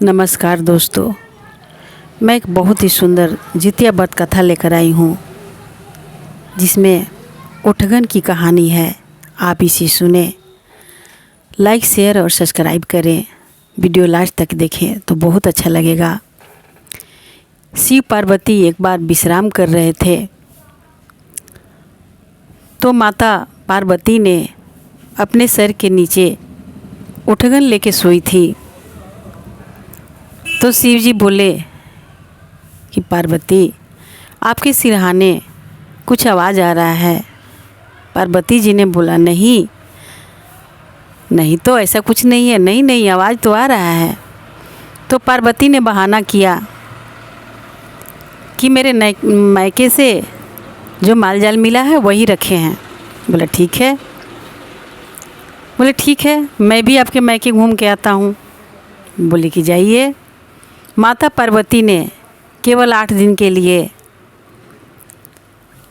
नमस्कार दोस्तों, मैं एक बहुत ही सुंदर जितिया व्रत कथा लेकर आई हूँ जिसमें उठगन की कहानी है। आप इसे सुने, लाइक शेयर और सब्सक्राइब करें। वीडियो लास्ट तक देखें तो बहुत अच्छा लगेगा। शिव पार्वती एक बार विश्राम कर रहे थे तो माता पार्वती ने अपने सर के नीचे उठगन लेके सोई थी। तो शिव जी बोले कि पार्वती, आपके सिरहाने कुछ आवाज़ आ रहा है। पार्वती जी ने बोला नहीं तो ऐसा कुछ नहीं है। नहीं आवाज़ तो आ रहा है। तो पार्वती ने बहाना किया कि मेरे मायके से जो माल जाल मिला है वही रखे हैं। बोला ठीक है। बोले ठीक है, मैं भी आपके मायके घूम के आता हूँ। बोले कि जाइए। माता पार्वती ने केवल 8 दिन के लिए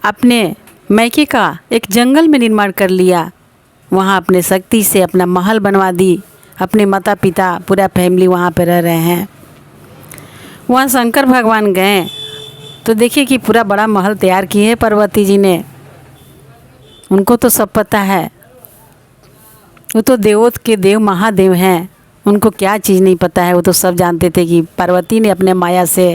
अपने मायके का एक जंगल में निर्माण कर लिया। वहाँ अपने शक्ति से अपना महल बनवा दी। अपने माता पिता पूरा फैमिली वहाँ पर रह रहे हैं। वहाँ शंकर भगवान गए तो देखिए कि पूरा बड़ा महल तैयार किए हैं पार्वती जी ने। उनको तो सब पता है, वो तो देवों के देव महादेव हैं। उनको क्या चीज़ नहीं पता है। वो तो सब जानते थे कि पार्वती ने अपने माया से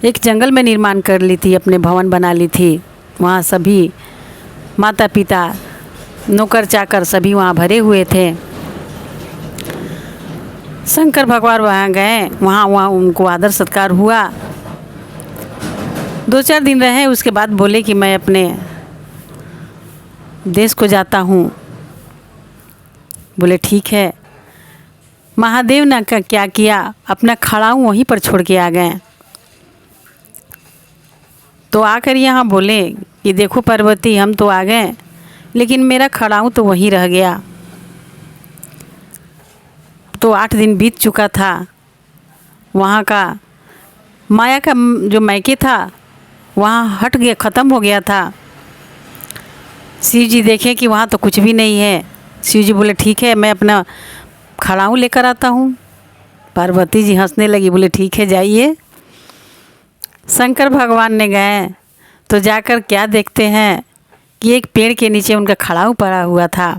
एक जंगल में निर्माण कर ली थी, अपने भवन बना ली थी। वहाँ सभी माता पिता नौकर चाकर सभी वहाँ भरे हुए थे। शंकर भगवान वहाँ गए, वहाँ उनको आदर सत्कार हुआ। 2-4 दिन रहे, उसके बाद बोले कि मैं अपने देश को जाता हूँ। बोले ठीक है। महादेव ने क्या किया, अपना खड़ाऊ वहीं पर छोड़ के आ गए। तो आकर यहाँ बोले कि देखो पार्वती, हम तो आ गए लेकिन मेरा खड़ाऊ तो वहीं रह गया। तो 8 दिन बीत चुका था। वहाँ का माया का जो मायके था वहाँ हट गया, ख़त्म हो गया था। शिव जी देखे कि वहाँ तो कुछ भी नहीं है। शिव जी बोले ठीक है, मैं अपना खड़ाऊ लेकर आता हूँ। पार्वती जी हंसने लगी, बोले ठीक है जाइए। शंकर भगवान ने गए तो जाकर क्या देखते हैं कि एक पेड़ के नीचे उनका खड़ाऊ पड़ा हुआ था।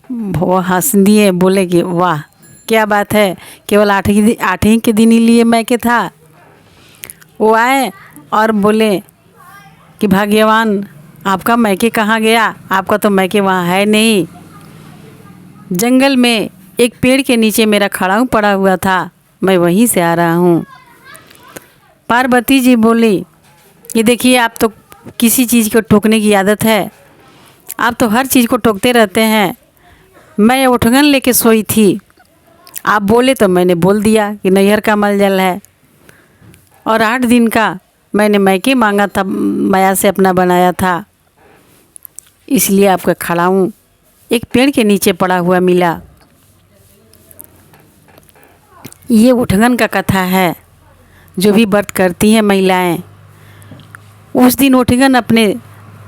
वो हंस दिए, बोले कि वाह क्या बात है, केवल 8 ही के दिन ही लिए मायके था। वो आए और बोले कि भाग्यवान, आपका मायके कहाँ गया? आपका तो मायके वहाँ है नहीं। जंगल में एक पेड़ के नीचे मेरा खड़ाऊ पड़ा हुआ था, मैं वहीं से आ रहा हूँ। पार्वती जी बोली ये देखिए, आप तो किसी चीज़ को टोकने की आदत है। आप तो हर चीज़ को टोकते रहते हैं। मैं उठगन लेके सोई थी, आप बोले तो मैंने बोल दिया कि नैहर का मलजल है। और 8 दिन का मैंने मायके मांगा था, माया से अपना बनाया था, इसलिए आपका खड़ाऊ एक पेड़ के नीचे पड़ा हुआ मिला। ये उठगन का कथा है। जो भी व्रत करती हैं महिलाएं, उस दिन उठगन अपने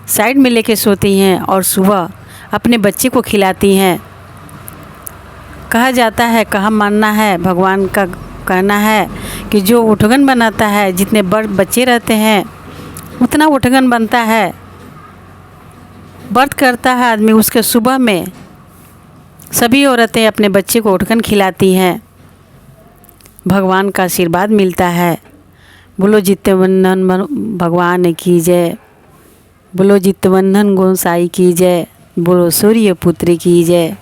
साइड में लेके सोती हैं और सुबह अपने बच्चे को खिलाती हैं। कहा जाता है, कहा मानना है, भगवान का कहना है कि जो उठगन बनाता है, जितने बच्चे रहते हैं उतना उठगन बनता है। व्रत करता है आदमी, उसके सुबह में सभी औरतें अपने बच्चे को उठगन खिलाती हैं। भगवान का आशीर्वाद मिलता है। बोलो जितवंधन भगवान की जय। बोलो जितवंधन गोसाई की जय। बोलो सूर्य पुत्र की जय।